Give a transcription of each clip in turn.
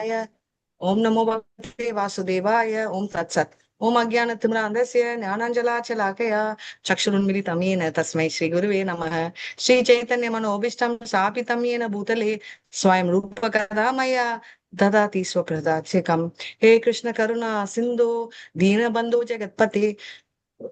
नारायणाय। ओम नमो भगवते वासुदेवाय। ओम तत्सत्। ओम अज्ञानतिमिरान्धस्य ज्ञानाञ्जलाशलाकया चक्षुरुन्मिलितं येन तस्मै श्रीगुरुवे नमः। श्रीचैतन्यमनोभीष्टं स्थापितं येन भूतले स्वयं रूपकदा मया ददाति स्वप्रदाच्यकम्। हे कृष्ण करुणा सिन्धु दीनबन्धो जगत्पते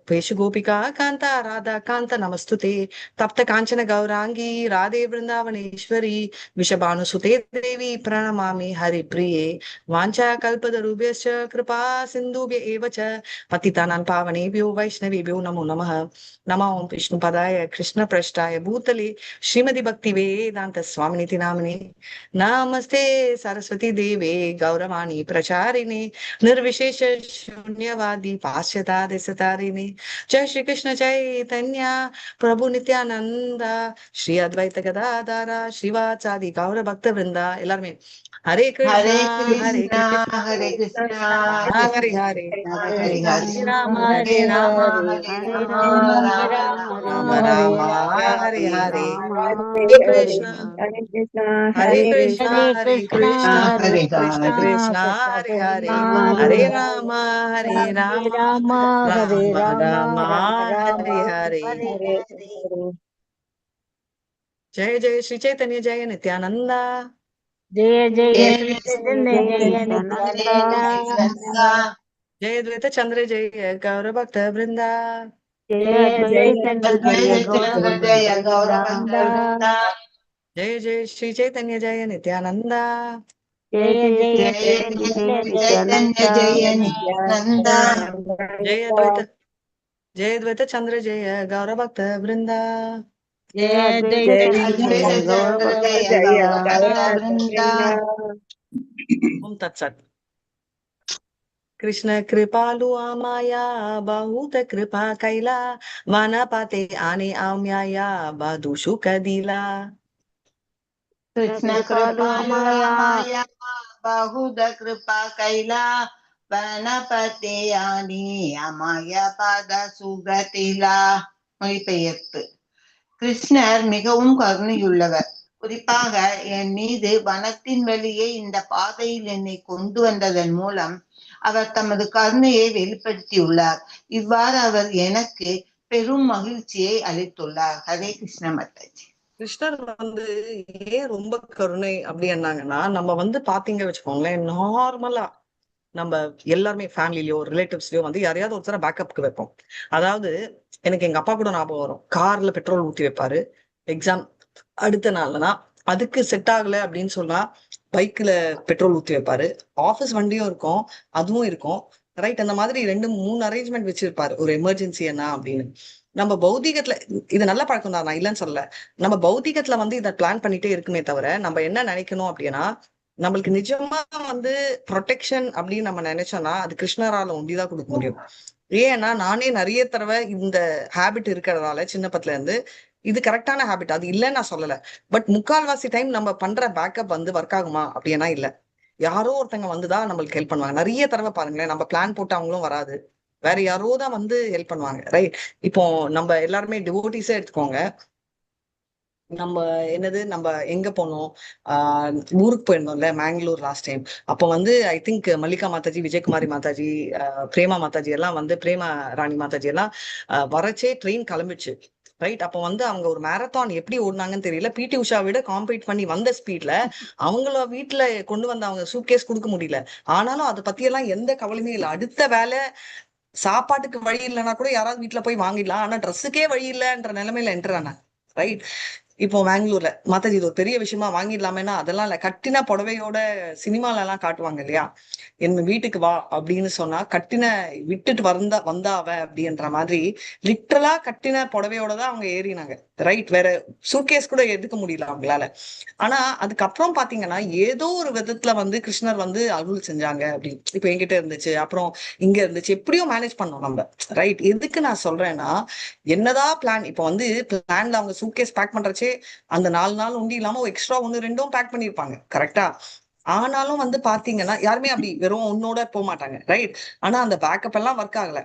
वेशु गोपिका कांता राधा कांता नमस्तुते। तप्त कांचन गौरांगी राधे वृंदावनेश्वरी विषभानुसुते देवी प्रणमामि हरिप्रिये। वाञ्छा कल्पतरुभ्यश्च कृपा सिन्धुभ्य एव च पतितानां पावनेभ्यो वैष्णवेभ्यो नमो नमः। नमो ओं विष्णुपदाय कृष्णप्रेष्ठाय भूतले श्रीमति भक्तिवेदान्त स्वामिनिति नामिने। नमस्ते सरस्वती देवे गौरवाणी प्रचारिणे निर्विशेष शून्यवादी पाश्चाता देशतारिणे। जय श्री कृष्ण चैतन्य प्रभु नित्यानंद श्री अद्वैत गदाधर श्रीवासादि गौर भक्त वृंदा எல்லாருமே हरे कृष्णा हरे कृष्णा हरे कृष्णा हरे हरे हरे हरे हरे हरे राम राम हरे हरे राम राम राम राम राम राम हरे हरे हरे हरे हरे कृष्णा हरे कृष्णा हरे कृष्णा हरे कृष्ण हरे कृष्णा हरे हरे हरे राम हरे राम हरे राम राम राम राम हरे राम हरे। हरे हरे। जय जय श्री चैतन्य जय नित्यानंदा। जय जय जय श्री श्री चैतन्य जय चैतन्य नित्यानंदा। जय नित्यानंदा जय द्वैत चंद्र जय गौर भक्त वृंदा। जय द्वैत चंद्र जय अद्वैत गौर चंद्र भक्त जय गौर भक्त वृंदा। वृंदा जय जय श्री चैतन्य जय नित्यानंदा। जय जय जय श्री जय चैतन्य श्री जय चैतन्य जय नित्यानंदा। नित्यानंदा जय द्वैत चंद्र जय गौर भक्त वृंदा। जय द्वैत चंद्र अद्वैत जय गौर चंद्र भक्त जय गौर भक्त वृंदा। वृंदा ओम तत्सत। कृष्ण कृपालु आमाया बहुत कृपा कैला वनपते आने आम्याया बधुषु कदिला। कृष्ण कृपालु रामाया बहुद कृपा कैला வனபதே ஆனி அமாய பத சுகதிலா. மொழிபெயர்ப்பு. கிருஷ்ணர் மிகவும் கருணையுள்ளவர். குறிப்பாக என் மீது வனத்தின் வழியே இந்த பாதையில் என்னை கொண்டு வந்ததன் மூலம் அவர் தமது கருணையை வெளிப்படுத்தியுள்ளார். இவ்வாறு அவர் எனக்கு பெரும் மகிழ்ச்சியை அளித்துள்ளார். ஹரே கிருஷ்ண மாதாஜி. கிருஷ்ணர் வந்து ஏன் ரொம்ப கருணை அப்படின்னாங்கன்னா, நம்ம வந்து பாத்தீங்க வச்சுக்கோங்களேன், நார்மலா நம்ம எல்லாருமே ஃபேமிலிலயோ ரிலேட்டிவ்ஸ்லயோ வந்து யாரையாவது ஒருத்தர பேக்கப்க்கு வைப்போம். அதாவது எனக்கு எங்க அப்பா கூட ஞாபகம் வரும். கார்ல பெட்ரோல் ஊத்தி வைப்பாரு. எக்ஸாம் அடுத்த நாள்னா அதுக்கு செட் ஆகல அப்படின்னு சொன்னா பைக்ல பெட்ரோல் ஊத்தி வைப்பாரு. ஆபீஸ் வண்டியும் இருக்கும், அதுவும் இருக்கும். ரைட், அந்த மாதிரி 2 3 அரேஞ்ச்மெண்ட் வச்சிருப்பாரு ஒரு எமர்ஜென்சி என்ன அப்படின்னு. நம்ம பௌதிகத்துல இது நல்ல பழக்கம் தான், நான் இல்லைன்னு சொல்லல. நம்ம பௌதிகத்துல வந்து இதை பிளான் பண்ணிட்டே இருக்குமே தவிர நம்ம என்ன நினைக்கணும் அப்படின்னா, நம்மளுக்கு நிஜமா வந்து ப்ரொடெக்ஷன் அப்படின்னு நம்ம நினைச்சோம்னா அது கிருஷ்ணரால ஒண்டிதான் கொடுக்க முடியும். ஏன்னா நானே நிறைய தடவை இந்த ஹேபிட் இருக்கிறதால சின்னப்பத்துல இருந்து இது கரெக்டான ஹேபிட், அது இல்லைன்னு நான் சொல்லல. பட் முக்கால்வாசி டைம் நம்ம பண்ற பேக்கப் வந்து ஒர்க் ஆகுமா அப்படின்னா இல்ல. யாரோ ஒருத்தங்க வந்துதான் நம்மளுக்கு ஹெல்ப் பண்ணுவாங்க. நிறைய தடவை பாருங்களேன், நம்ம பிளான் போட்டு அவங்களும் வராது, வேற யாரோ தான் வந்து ஹெல்ப் பண்ணுவாங்க. ரைட், இப்போ நம்ம எல்லாருமே டிவோட்டிஸே எடுத்துக்கோங்க. நம்ம என்னது நம்ம எங்க போனோம், ஊருக்கு போயிருந்தோம்ல மேங்களூர் லாஸ்ட் டைம். அப்போ வந்து ஐ திங்க் மல்லிகா மாதாஜி, விஜயகுமாரி மாதாஜி, பிரேமா மாதாஜி எல்லாம் வந்து பிரேமா ராணி மாதாஜி எல்லாம் வரச்சே ட்ரெயின் கிளம்பிடுச்சு. ரைட், அப்போ வந்து அவங்க ஒரு மேரத்தான் எப்படி ஓடினாங்கன்னு தெரியல. பிடி உஷா விட காம்பீட் பண்ணி வந்த ஸ்பீட்ல அவங்கள வீட்டுல கொண்டு வந்து அவங்க சூட்கேஸ் கொடுக்க முடியல. ஆனாலும் அதை பத்தி எல்லாம் எந்த கவலையுமே இல்லை. அடுத்த வேலை சாப்பாட்டுக்கு வழி இல்லைன்னா கூட யாராவது வீட்டுல போய் வாங்கிடலாம், ஆனா ட்ரெஸ்ஸுக்கே வழி இல்லைன்ற நிலைமையில என்ட்ரான. ரைட், இப்போ பெங்களூர்ல மாதாஜி இது ஒரு பெரிய விஷயமா வாங்கிடலாமேன்னா அதெல்லாம் இல்ல. கட்டின புடவையோட சினிமால எல்லாம் காட்டுவாங்க இல்லையா, என் வீட்டுக்கு வா அப்படின்னு சொன்னா கட்டின விட்டுட்டு வந்தா அவ அப்படின்ற மாதிரி லிட்டரலா கட்டின புடவையோட தான் அவங்க ஏறினாங்க. ரைட், வேற சூட்கேஸ் கூட எடுக்க முடியல அவங்களால. ஆனா அதுக்கப்புறம் பாத்தீங்கன்னா ஏதோ ஒரு விதத்துல வந்து கிருஷ்ணர் வந்து அருள் செஞ்சாங்க அப்படின்னு. இப்ப என்கிட்ட இருந்துச்சு, அப்புறம் இங்க இருந்துச்சு, எப்படியோ மேனேஜ் பண்ணோம் நம்ம. ரைட், எதுக்கு நான் சொல்றேன்னா, என்னதான் பிளான் இப்ப வந்து பிளான்ல அவங்க சூட்கேஸ் பேக் பண்றச்சே அந்த 4 நாள் உண்டி இல்லாம எக்ஸ்ட்ரா 1 2 பேக் பண்ணிருப்பாங்க கரெக்டா. ஆனாலும் வந்து பாத்தீங்கன்னா யாருமே அப்படி வெறும் ஒன்னோட போக மாட்டாங்க. ரைட், ஆனா அந்த பேக்கப் எல்லாம் ஒர்க் ஆகல.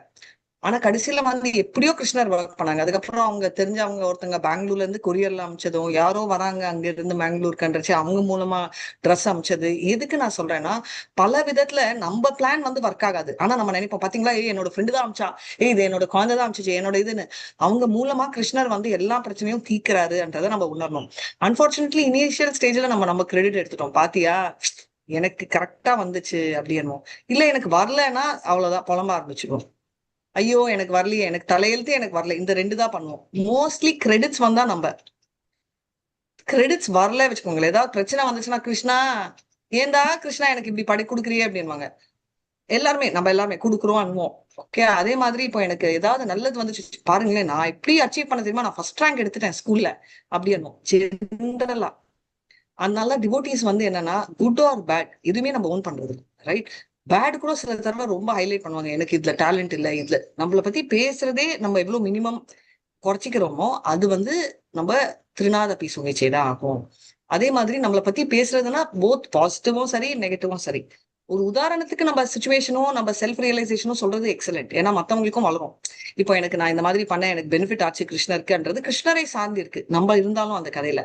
ஆனா கடைசியில வந்து எப்படியோ கிருஷ்ணர் ஒர்க் பண்ணாங்க. அதுக்கப்புறம் அவங்க தெரிஞ்சவங்க ஒருத்தங்க பெங்களூர்ல இருந்து கொரியர்ல அமிச்சதும், யாரோ வராங்க அங்க இருந்து பெங்களூர் கண்டுச்சு, அவங்க மூலமா ட்ரெஸ் அமிச்சது. எதுக்கு நான் சொல்றேன்னா, பல விதத்துல நம்ம பிளான் வந்து ஒர்க் ஆகாது. ஆனா நம்ம நினைப்போம் பாத்தீங்களா, ஏய் என்னோட ஃப்ரெண்டு தான் அமிச்சா, ஏய் இது என்னோட குழந்தை தான் அமிச்சிச்சு, என்னோட இதுன்னு. அவங்க மூலமா கிருஷ்ணர் வந்து எல்லா பிரச்சனையும் தீர்க்கிறாருன்றதை நம்ம உணரணும். அன்பார்ச்சுனேட்லி இனிஷியல் ஸ்டேஜ்ல நம்ம கிரெடிட் எடுத்துட்டோம். பாத்தியா எனக்கு கரெக்டா வந்துச்சு அப்படின்னும். இல்ல எனக்கு வரலன்னா அவ்வளவுதான் புலம்ப ஆரம்பிச்சிடும். ஐயோ எனக்கு வரலையே, எனக்கு தலையெழுத்து எனக்கு வரல, இந்த ரெண்டு தான் பண்ணுவோம். மோஸ்ட்லி கிரெடிட்ஸ் வந்தா நம்ம கிரெடிட்ஸ் வரல வச்சுக்கோங்களேன், ஏதாவது பிரச்சனை வந்துச்சுன்னா கிருஷ்ணா ஏண்டா கிருஷ்ணா எனக்கு இப்படி படி கொடுக்குறியே அப்படின்வாங்க. நம்ம எல்லாருமே கொடுக்குறோம் அனுவோம். ஓகே, அதே மாதிரி இப்போ எனக்கு ஏதாவது நல்லது வந்துச்சு பாருங்களேன், நான் எப்படி அச்சீவ் பண்ண தெரியுமா, நான் ஃபர்ஸ்ட் ரேங்க் எடுத்துட்டேன் ஸ்கூல்ல அப்படி என்னும் ஜென்ரலா. அதனால டிவோட்டிஸ் வந்து என்னன்னா, குட் ஆர் பேட் எதுவுமே நம்ம ஓன் பண்றது ரைட். பேட் கூட சில தடவை ரொம்ப ஹைலைட் பண்ணுவாங்க, எனக்கு இதுல டேலண்ட் இல்ல, இதுல நம்மளை பத்தி பேசுறதே நம்ம எவ்வளவு மினிமம் குறைச்சிக்கிறோமோ அது வந்து நம்ம திருநாத சுகைச்சை தான் ஆகும். அதே மாதிரி நம்மளை பத்தி பேசுறதுன்னா போத் பாசிட்டிவும் சரி நெகட்டிவும் சரி. ஒரு உதாரணத்துக்கு நம்ம சுச்சுவேஷனும் நம்ம செல்ஃப் ரியலைசேஷனும் சொல்றது எக்ஸலென்ட், ஏன்னா மத்தவங்களுக்கும் வளரும். இப்போ எனக்கு நான் இந்த மாதிரி பண்ண எனக்கு பெனிஃபிட் ஆச்சு கிருஷ்ணருக்குன்றது கிருஷ்ணரை சார்ந்து இருக்கு, நம்ம இருந்தாலும் அந்த கதையில.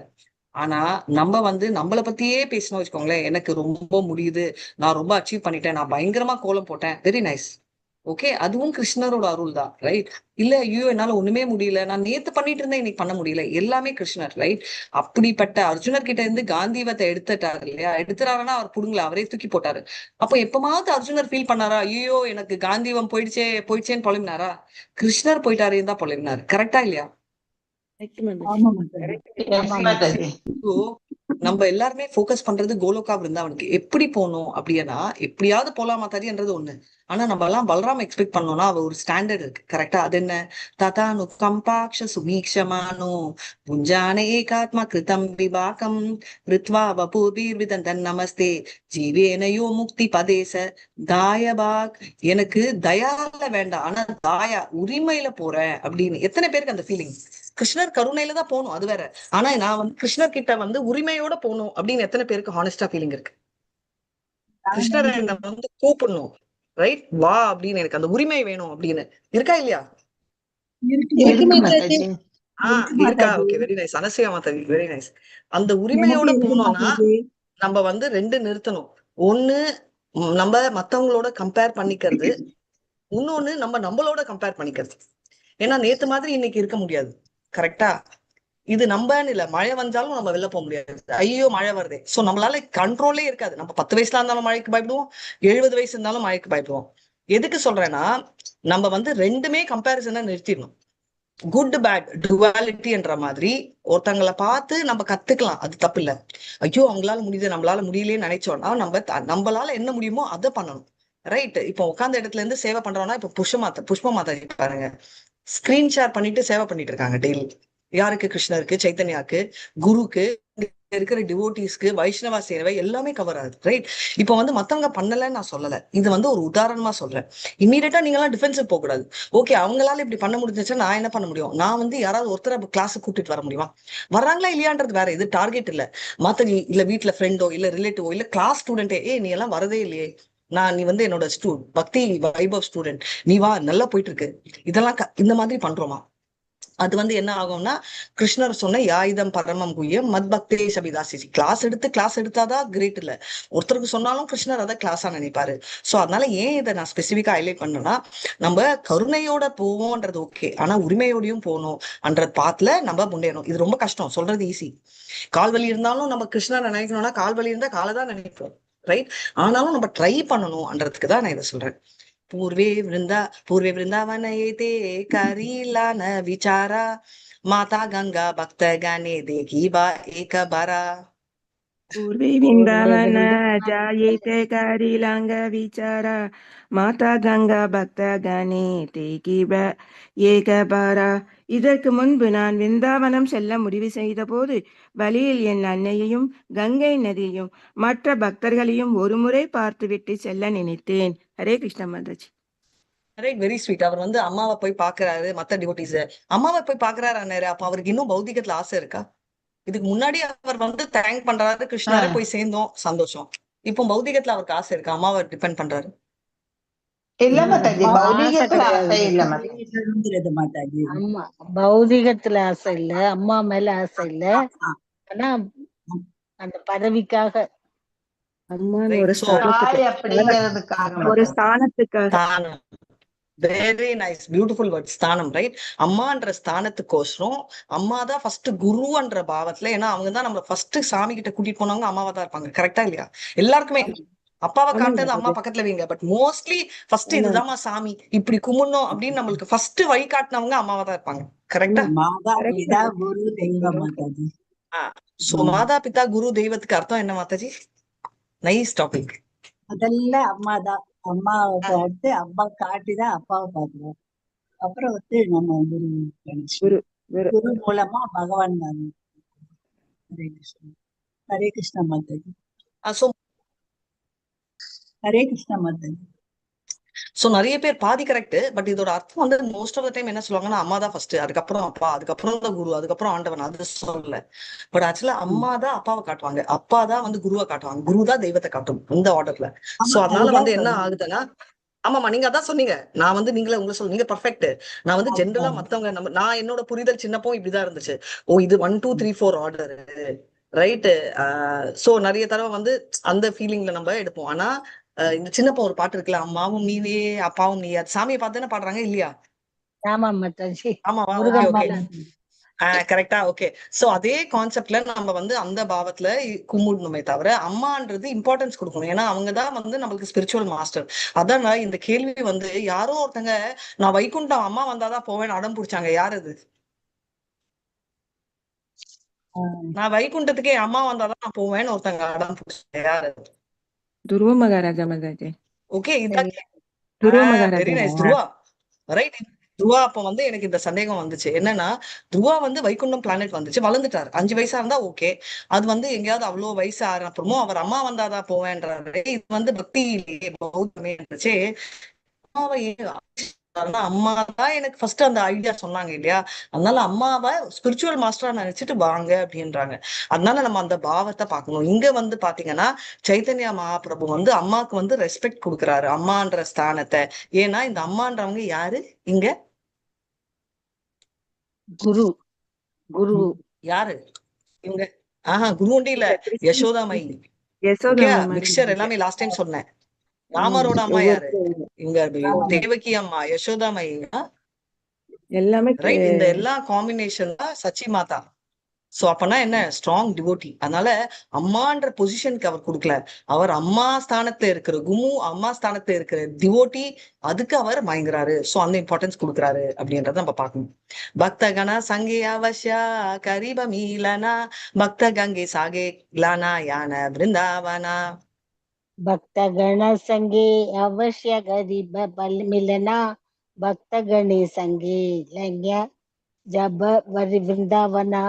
ஆனா நம்ம வந்து நம்மளை பத்தியே பேசணும் வச்சுக்கோங்களேன், எனக்கு ரொம்ப முடியுது, நான் ரொம்ப அச்சீவ் பண்ணிட்டேன், நான் பயங்கரமா கோலம் போட்டேன், வெரி நைஸ், ஓகே, அதுவும் கிருஷ்ணரோட அருள் தான் ரைட். இல்ல ஐயோ என்னால ஒண்ணுமே முடியல, நான் நேத்து பண்ணிட்டு இருந்தேன் இன்னைக்கு பண்ண முடியல, எல்லாமே கிருஷ்ணர் ரைட். அப்படிப்பட்ட அர்ஜுனர் கிட்ட இருந்து காந்திவத்தை எடுத்துட்டாரு இல்லையா, எடுத்துறாருன்னா அவர் புடுங்கல, அவரே தூக்கி போட்டாரு. அப்ப எப்பமாவது அர்ஜுனர் ஃபீல் பண்ணாரா, ஐயோ எனக்கு காந்திவம் போயிடுச்சேன்னு புலம்பினாரா? கிருஷ்ணர் போயிட்டாரேன்னு தான் புலம்பினாரு. கரெக்டா இல்லையா? Yes, Mataji. So, நம்ம எல்லாருமே ஃபோக்கஸ் பண்றது கோலோகா பிருந்தாவனுக்கு எப்படி போகணும் அப்படின்னா, எப்படியாவது போலாமா தரின்றது ஒண்ணு. ஆனா நம்ம எல்லாம் பலராம் எக்ஸ்பெக்ட் பண்ணோம்னா அவ ஒரு ஸ்டாண்டர்ட் இருக்கு கரெக்டா. அது என்ன, ததானு கம்பாக்ஷ சுமீக்ஷமானோ புஞ்சான ஏகாத்மா கிருதம் விபாகம் ரித்வா வபூபீர் விதந்தன் நமஸ்தே ஜீவேனயோ முக்தி பதேச தாயபாக். எனக்கு தயால வேண்டாம், ஆனா தாயா உரிமையில போறேன் அப்படின்னு. எத்தனை பேருக்கு அந்த ஃபீலிங்? கிருஷ்ணர் கருணையில தான் போகணும் அது வேற, ஆனா நான் வந்து கிருஷ்ணர் கிட்ட வந்து உரிமையோட போகணும் அப்படின்னு எத்தனை பேருக்கு ஹானஸ்டா ஃபீலிங் இருக்கு? கிருஷ்ணர் என்ன வந்து கூப்பிடணும் ரைட், வா அப்படின்னு, எனக்கு அந்த உரிமை வேணும் அப்படின்னு இருக்கா இல்லையா? இருக்கு மாதாஜி. இருக்கா? Okay, very nice. Anasuya Mataji, very nice. அந்த உரிமையோட போனோம்னா நம்ம வந்து ரெண்டு நிறுத்தணும். ஒண்ணு நம்ம மத்தவங்களோட கம்பேர் பண்ணிக்கிறது, இன்னொன்னு நம்மளோட கம்பேர் பண்ணிக்கிறது. ஏன்னா நேத்து மாதிரி இன்னைக்கு இருக்க முடியாது கரெக்டா. இது நம்பன்னு இல்ல, மழை வந்தாலும் நம்ம வெளில போக முடியாது, ஐயோ மழை வருது, சோ நம்மளால கண்ட்ரோலே இருக்காது. நம்ம 10 வயசுல இருந்தாலும் மழைக்கு பயப்படுவோம், 70 வயசு இருந்தாலும் மழைக்கு பயப்படுவோம். எதுக்கு சொல்றேன்னா, நம்ம வந்து ரெண்டுமே கம்பேரிசனை நிறுத்திடணும். குட் பேட் டுவாலிட்டின்ற மாதிரி ஒருத்தங்களை பார்த்து நம்ம கத்துக்கலாம், அது தப்பு இல்ல. ஐயோ அவங்களால முடியுது நம்மளால முடியலன்னு நினைச்சோம்னா நம்மளால என்ன முடியுமோ அதை பண்ணணும் ரைட். இப்போ உட்கார்ந்த இடத்துல இருந்து சேவை பண்றோம்னா, இப்ப புஷ்ப மாதா பாருங்க, ஸ்கிரீன் ஷேர் பண்ணிட்டு சேவை பண்ணிட்டு இருக்காங்க டெய்லி. யாருக்கு? கிருஷ்ணருக்கு, சைத்தன்யாக்கு, குருக்கு, இருக்கிற டிவோட்டிஸ்க்கு, வைஷ்ணவா சேவை எல்லாமே கவர் ஆகுது ரைட். இப்போ வந்து மத்தவங்க பண்ணலன்னு நான் சொல்லல, இது வந்து ஒரு உதாரணமா சொல்றேன். இம்மீடியட்டா நீங்க எல்லாம் டிஃபென்சிவ் போக கூடாது. ஓகே அவங்களால இப்படி பண்ண முடிஞ்சுச்சா நான் என்ன பண்ண முடியும்? நான் வந்து யாராவது ஒருத்தர் கிளாஸ் கூட்டிட்டு வர முடியுமா? வர்றாங்களா இல்லையான்றது வேற, இது டார்கெட் இல்ல. மத்த இல்ல வீட்டுல ஃப்ரெண்டோ இல்ல ரிலேட்டிவோ இல்ல கிளாஸ் ஸ்டூடெண்டே, நீ எல்லாம் வரதே இல்லையே, நீ வந்து என்னோட பக்தி வைபவ் ஸ்டூடெண்ட், நீ வா நல்லா போயிட்டு இருக்கு, இதெல்லாம் இந்த மாதிரி பண்றோமா? அது வந்து என்ன ஆகும்னா, கிருஷ்ணர் சொன்ன யாயுதம் பரமம் குய்யம் மத் பக்தே சபிதாசி. கிளாஸ் எடுத்தாதான் கிரேட் இல்ல, ஒருத்தருக்கு சொன்னாலும் கிருஷ்ணர் அதை கிளாஸா நினைப்பாரு. சோ அதனால ஏன் இதை நான் ஸ்பெசிபிக்கா ஹைலைட் பண்ணேன்னா, நம்ம கருணையோட போவோம்ன்றது ஓகே, ஆனா உரிமையோடையும் போகணும் அன்ற பாத்துல நம்ம முன்னேறணும். இது ரொம்ப கஷ்டம், சொல்றது ஈஸி. கால்வலி இருந்தாலும் நம்ம கிருஷ்ணரை நினைக்கணும்னா, கால்வலி இருந்தா காலை தான் நினைப்போம் ரைட். ஆனாலும் நம்ம ட்ரை பண்ணணும்ன்றதுக்கு தான் நான் இதை சொல்றேன். पूर्वे वृंदावन ते करीला न विचारा माता गंगा भक्त गाने देखी बा एक बारा. पूर्वे वृंदावन जायते करीलांग विचारा माता गंगा பக்த கணே தேகிப ஏகபாரா. இதற்கு முன்பு நான் விருந்தாவனம் செல்ல முடிவு செய்த போது வழியில் என் அன்னையையும் கங்கை நதியையும் மற்ற பக்தர்களையும் ஒரு முறை பார்த்துவிட்டு செல்ல நினைத்தேன். Hare Krishna Mataji. Right, very sweet. அவர் வந்து அம்மாவை போய் பாக்குறாரு, மத்த டிவோட்டிஸ் அம்மாவை போய் பாக்குறாரு அண்ணாரு. அப்ப அவருக்கு இன்னும் பௌதிகத்துல ஆசை இருக்கா? இதுக்கு முன்னாடி அவர் வந்து தேங்க் பண்றாரு, கிருஷ்ணாரே போய் சேர்ந்தோம் சந்தோஷம். இப்போ பௌதிகத்துல அவருக்கு ஆசை இருக்கா? அம்மாவை டிபெண்ட் பண்றாரு. இல்ல மாதாஜி, அம்மா ஆசை பௌதிகத்துல கிடையாது ஆசை இல்ல மாதாஜி. மாதாஜி. பௌதிகங்கிறது மாதாஜி. அம்மா பௌதிகத்துல ஆசை இல்ல, அம்மா மேல ஆசை இல்ல. ஆ, ஆனா ஆ. அந்த பதவிக்காக அம்மான்னு ரைட். ஒரு சோ ஸ்தானத்துக்கு தாய் அப்படிங்கிறதுக்காக ஒரு மாதாஜி. ஸ்தானத்துக்காக ஸ்தானம், வெரி நைஸ், பியூட்டிஃபுல் வேர்ட், ஸ்தானம். ரைட். அம்மான்ற ஸ்தானத்துக்கோசரம் அம்மா தான் ஃபர்ஸ்ட் குருன்ற பாவத்துல. ஏன்னா அவங்க தான் நம்மள ஃபர்ஸ்ட் சாமி கிட்ட கூட்டிட்டு போனவங்க அம்மாவா தான் இருப்பாங்க. கரெக்டா இல்லையா? எல்லாருக்குமே அப்பாவை ஆமாங்க காட்டுறது அம்மா மாதாஜி. பக்கத்துல வைங்க, பட் மோஸ்ட்லி ஃபர்ஸ்ட் ஆமா இதுதாம்மா சாமி, இப்படி கும்பிடணும் அப்படின்னு நம்மளுக்கு ஃபர்ஸ்ட் வழி காட்டினவங்க அம்மாவா தான் இருப்பாங்க. கரெக்டா? மாதா கரெக்ட் பிதா மாதாஜி. குரு தெய்வம் மாதாஜி. சோ மாதா பிதா குரு தெய்வத்துக்கு அர்த்தம் என்ன மாதாஜி? Nice topic. முதல்ல அம்மா தான். அம்மாவை பார்த்து அம்மா காட்டிதான் அப்பாவை பார்க்கிறோம். அப்புறம் நம்ம குரு கணேசன். குரு குரு குரு மூலமா பகவான் வரும். ஹரே கிருஷ்ணா. ஹரே கிருஷ்ணா மாதாஜி. சோ ஹரே கிருஷ்ணா மாதாஜி. சோ நிறைய பேர் பாதி கரெக்ட், பட் இதோட அர்த்தம் வந்து மோஸ்ட் ஆஃப் த டைம் என்ன சொல்லுவாங்கன்னா அம்மா தான் ஃபர்ஸ்ட், அதுக்கப்புறம் அப்பா, அதுக்கப்புறம் தான் குரு, அதுக்கப்புறம் ஆண்டவன். அது சொல்லல. பட் ஆக்சுவலா அம்மா தான் அப்பாவை காட்டுவாங்க, அப்பா தான் வந்து குருவை காட்டுவாங்க, குரு தான் தெய்வத்தை காட்டும், இந்த ஆர்டர்ல. சோ ஆமா, அதனால அதுதான் வந்து என்ன சொல்றேன். ஆகுதுன்னா, ஆமாமா நீங்க அதான் சொன்னீங்க. நான் வந்து நீங்களே உங்களை சொல்ல, நீங்க பர்ஃபெக்ட். நான் வந்து ஜென்ரலா அதுதான். மத்தவங்க நான் என்னோட புரிதல் சின்னப்போ இப்படிதான் இருந்துச்சு. ஓ இது 1 2 3 4 ஆர்டர், ரைட்டு. சோ நிறைய தடவை வந்து அந்த ஃபீலிங்ல நம்ம எடுப்போம். ஆனா இந்த சின்னப்பா ஒரு பாட்டு இருக்குல்ல, அம்மாவும் நீவே அப்பாவும் நீயா, சாமியை பார்த்து தானே பாடுறாங்க இல்லையா? ஆமா மாதாஜி. ஆமாவா? Okay Murugan okay. மேல கரெக்டா. ஓகே. சோ அதே கான்செப்ட்ல நம்ம வந்து அந்த பாவத்துல கும்பிடணுமே தவிர அம்மான்றது இம்பார்ட்டன்ஸ் கொடுக்கணும். ஏன்னா அவங்கதான் வந்து நம்மளுக்கு ஸ்பிரிச்சுவல் மாஸ்டர். அதான் இந்த கேள்வி வந்து யாரோ ஒருத்தங்க நான் வைகுண்டம் அம்மா வந்தாதான் போவேன்னு அடம் பிடிச்சாங்க. யார் அது? நான் வைகுண்டத்துக்கே அம்மா வந்தாதான் நான் போவேன்னு ஒருத்தங்க அடம் பிடிச்சாங்க. யார் அது? துருவ மகாராஜா மாதாஜி. ஓகே, இதான் துருவ very Maharaja. Nice. Dhruva, right. Dhruva அப்ப வந்து எனக்கு இந்த சந்தேகம் வந்துச்சு. என்னன்னா துருவா வந்து வைகுண்டம் பிளானட் வந்துச்சு, வளர்ந்துட்டாரு. 5 வயசா இருந்தா ஓகே. அது வந்து எங்கேயாவது அவ்வளவு வயசு ஆற அப்புறமும் அவர் அம்மா வந்தாதான் போவேன்றாரு. இது வந்து பக்தி இல்லையே, பௌத்தமே இருந்துச்சு. அம்மாவை அம்மா தான் எனக்கு ஃபர்ஸ்ட் அந்த ஐடியா சொன்னாங்க இல்லையா? அதனால அம்மாவை ஸ்பிரிச்சுவல் மாஸ்டரா நினைச்சிட்டு வாங்க அப்படின்றாங்க. அதனால நம்ம அந்த பாவத்தை பார்க்கணும். இங்க வந்து பாத்தீங்கன்னா சைத்தன்யா மகாபிரபு வந்து அம்மாவுக்கு வந்து ரெஸ்பெக்ட் கொடுக்குறாரு, அம்மான்ற ஸ்தானத்தை. ஏன்னா இந்த அம்மான்றவங்க யாரு இங்க? குரு குரு யாரு இவங்க? குருவண்டி இல்ல, யசோதாமை. யசோதா ஓகே, மாமா. மிக்சர் எல்லாமே லாஸ்ட் டைம் சொன்னேன். ராமரோட அம்மா யாரு? இவங்க தேவகி அம்மா, யசோதாமை. எல்லாமே ரைட். இந்த எல்லா காம்பினேஷன் தான் சச்சி மாதா. சோ அப்பனா என்ன, ஸ்ட்ராங் டிவோட்டி. அதனால அம்மான்ற பொசிஷனுக்கு அவர் கொடுக்கல, அவர் அம்மா ஸ்தானத்துல இருக்கிற அம்மா ஸ்தானத்துல இருக்கிற டிவோட்டி, அதுக்கு அவர் மயங்குறாரு. சோ அந்த இம்பார்ட்டன்ஸ் கொடுக்குறாரு அப்படின்றத நம்ம பார்க்கணும். பக்த கண சங்கே அவசியா கரிப மீலனா பக்த கங்கை சாகே லானா யான பிருந்தாவனா. भक्त गण संगे अवश्य गरीब बल मिलना भक्त गणे संगे लंग्या जब वृंदावना.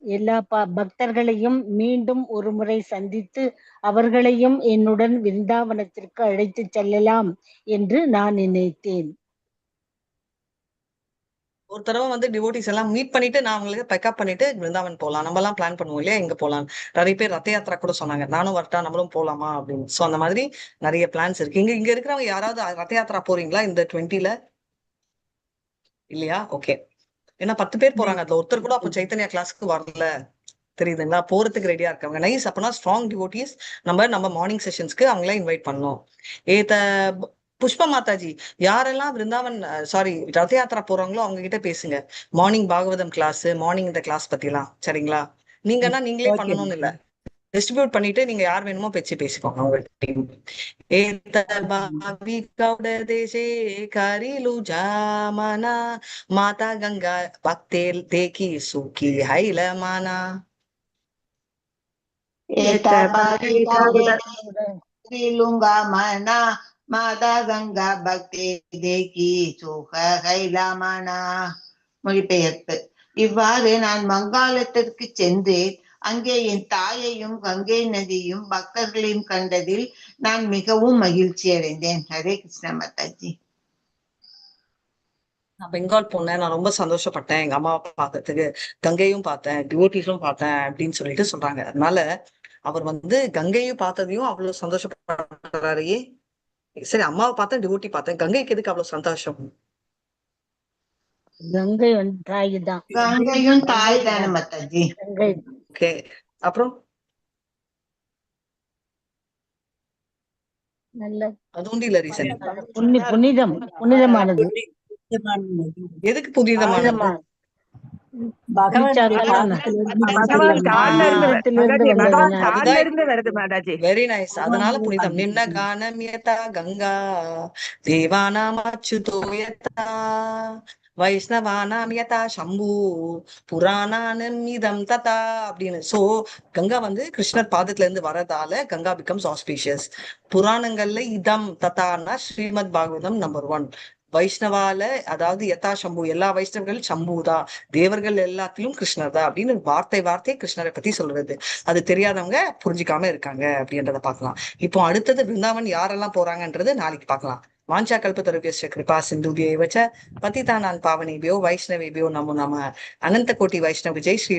எல்லா பக்தர்களையும் மீண்டும் ஒரு முறை சந்தித்து அவர்களையும் என்னுடன் விருந்தாவனத்திற்கு அழைத்து செல்லலாம் என்று நான் நினைத்தேன். ஒரு தடவை வந்து டிவோட்டிஸ் எல்லாம் மீட் பண்ணிட்டு நான் அவங்களுக்கு பேக்கப் பண்ணிட்டு விருந்தாவன் போகலாம், நம்ம எல்லாம் பிளான் பண்ணுவோம் இல்லையா, எங்க போலாம். நிறைய பேர் ரத்த யாத்திரா கூட சொன்னாங்க, நானும் வரட்டா நம்மளும் போலாமா அப்படின்னு. சோ அந்த மாதிரி நிறைய பிளான்ஸ் இருக்கு. இங்க இருக்கிறவங்க யாராவது ரத்த யாத்திரா போறீங்களா இந்த 20ல? இல்லையா? ஓகே. ஏன்னா 10 பேர் போறாங்க, அதுல ஒருத்தர் கூட அப்போ சைத்தன்யா கிளாஸ்க்கு வரல. தெரியுதுங்களா? போறதுக்கு ரெடியா இருக்காங்க. நைஸ். அப்பனா ஸ்ட்ராங் டிவோட்டிஸ் நம்ம மார்னிங் செஷன்ஸ்க்கு அவங்கள இன்வைட் பண்ணோம். ஏத புஷ்ப மாதாஜி, யாரெல்லாம் விருந்தாவன் சாரி ரத யாத்திரா போறாங்களோ அவங்க கிட்ட பேசுங்க. மார்னிங் பாகவதம் கிளாஸ், மார்னிங் இந்த கிளாஸ் பத்தி எல்லாம். சரிங்களா? நீங்கன்னா நீங்களே ஓகே. பண்ணணும்னு இல்ல, டிஸ்ட்ரிபியூட் பண்ணிட்டு நீங்க யார் வேணுமோ பேசிக்கோங்க உங்க டீம். ஏத பாவி கௌட தேசே கரிலு ஜாமனா மாதா கங்கா பக்தேல் தேக்கி சுக்கி ஹைல மானா. ஏதா பாரிலூங்கா மனா மாதா கங்கா பக்தி தேக்கி சோக கைலாமனா. மொழிபெயர்ப்பு: இவ்வாறு நான் வங்காளத்திற்கு சென்றேன். அங்கே என் தாயையும் கங்கை நதியும் பக்தர்களையும் கண்டதில் நான் மிகவும் மகிழ்ச்சி அடைந்தேன். ஹரே கிருஷ்ணா மாதாஜி. நான் பெங்கால் போனேன், நான் ரொம்ப சந்தோஷப்பட்டேன். எங்க அம்மாவை பார்த்ததுக்கு, கங்கையும் பார்த்தேன், டிவோட்டிஸும் பார்த்தேன் அப்படின்னு சொல்லிட்டு சொல்றாங்க. அதனால அவர் வந்து கங்கையும் பார்த்ததையும் அவ்வளவு சந்தோஷப்படுறாரு. சரி, அம்மாவை பார்த்தேன், டிவோட்டி பார்த்தேன், கங்கைக்கு எதுக்கு அவ்வளவு சந்தோஷம்? கங்கை வந்து தாய் தான். கங்கையும் தாய் தானே மாதாஜி. கங்கை ஓகே, அப்புறம் நல்ல அது ஒன்றும் இல்ல ரீசன். புனிதமானது. எதுக்கு புனிதமானது? புனிதமான பகவான் குளிச்சாதான் பகவான் கால்ல இருந்து பாதத்திலிருந்து மாதாஜி, பகவான் வந்ததுனால. கால்ல இருந்து வருது மாதாஜி. Very nice. அதனால புனிதம். நின்ன கானம் யதா கங்கா தேவானாம் அச்சுதோ யதா வைஷ்ணவானாம் யதா சம்பு புராணானம் இதம் ததா அப்படின்னு. சோ கங்கா வந்து கிருஷ்ணர் பாதத்துல இருந்து வரதால கங்கா பிகம்ஸ் ஆஸ்பீஷியஸ். புராணங்கள்ல இதம் ததான்னா ஸ்ரீமத் பாகவதம் நம்பர் 1. வைஷ்ணவால அதாவது யதா சம்பு, எல்லா வைஷ்ணவர்கள் சம்புதான், தேவர்கள் எல்லாத்திலும் கிருஷ்ணர் தான் அப்படின்னு வார்த்தை கிருஷ்ணரை பத்தி சொல்றது. அது தெரியாதவங்க புரிஞ்சுக்காம இருக்காங்க அப்படின்றத பார்க்கலாம். இப்போ அடுத்தது பிருந்தாவன் யாரெல்லாம் போறாங்கன்றது நாளைக்கு பார்க்கலாம். வாஞ்சா கல்பத்தருபியஸ்ய கிருபா சிந்துபியைவ ச பதிதானான் பாவனேபியோ வைஷ்ணவேபியோ நமோ நமः. அனந்த கோட்டி வைஷ்ணவ ஜெய் ஸ்ரீலா.